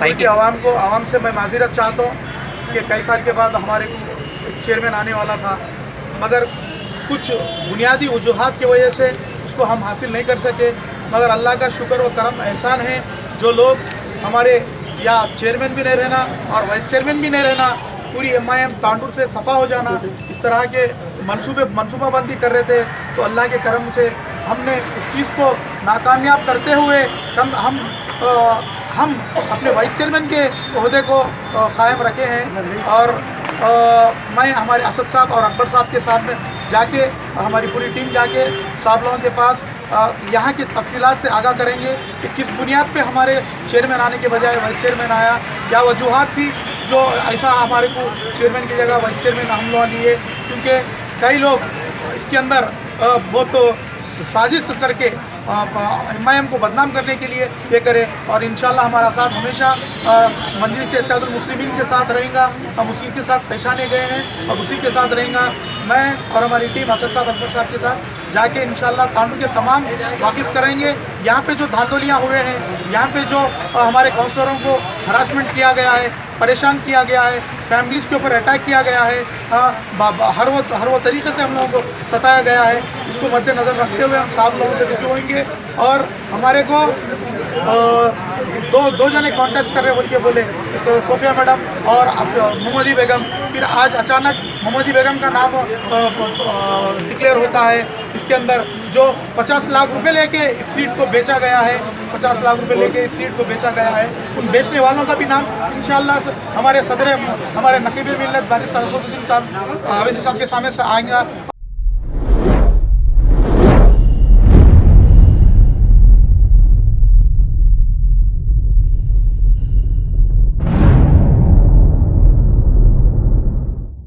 तांडुल की आवाम से मैं माज़िरत चाहता हूँ कि कई साल के बाद हमारे चेयरमैन आने वाला था, मगर कुछ बुनियादी वजूहात की वजह से उसको हम हासिल नहीं कर सके। मगर अल्लाह का शुक्र व करम एहसान है, जो लोग हमारे या चेयरमैन भी नहीं रहना और वाइस चेयरमैन भी नहीं रहना, पूरी MIM तांडुल से सफ़ा हो जाना, इस तरह के मनसूबाबंदी कर रहे थे। तो अल्लाह के करम से हमने उस चीज़ को नाकामयाब करते हुए हम अपने वाइस चेयरमैन के ओहदे को कायम रखे हैं। और मैं हमारे असद साहब और अकबर साहब के सामने जाके, हमारी पूरी टीम जाके साहब लोगों के पास यहाँ की तफसीलात से आगाह करेंगे कि किस बुनियाद पे हमारे चेयरमैन आने के बजाय वाइस चेयरमैन आया, क्या वजूहात थी जो ऐसा हमारे को चेयरमैन की जगह वाइस चेयरमैन हम लोग लिए। क्योंकि कई लोग इसके अंदर बहुत साजिश करके MIM को बदनाम करने के लिए ये करे। और इंशाल्लाह हमारा साथ हमेशा मजलिस इत्तेहादुल मुस्लिमीन के साथ रहेगा। हम उसी के साथ पहचाने गए हैं और उसी के साथ रहेगा। मैं और हमारी टीम असद साहब अकबर साहब के साथ जाके इंशाल्लाह तांडुल के तमाम वाकिफ करेंगे। यहाँ पे जो धांधलियाँ हुए हैं, यहाँ पे जो हमारे काउंसलरों को हरासमेंट किया गया है, परेशान किया गया है, फैमिलीज़ के ऊपर अटैक किया गया है, हर वो तरीके से हम लोगों को सताया गया है, इसको मद्देनज़र रखते हुए हम साहब लोगों से रुजू होंगे। और हमारे को दो जने कॉन्टेस्ट कर रहे बोले, तो सोफिया मैडम और मोहम्मदी बेगम। फिर आज अचानक मोहम्मदी बेगम का नाम डिक्लेयर होता है। इसके अंदर जो 50 लाख रुपए लेके इस सीट को बेचा गया है, 50 लाख रुपए लेके इस सीट को बेचा गया है, उन बेचने वालों का भी नाम इंशाल्लाह हमारे नकीब मिल्लत बारिस्टर अहमद साहब के सामने से आएगा।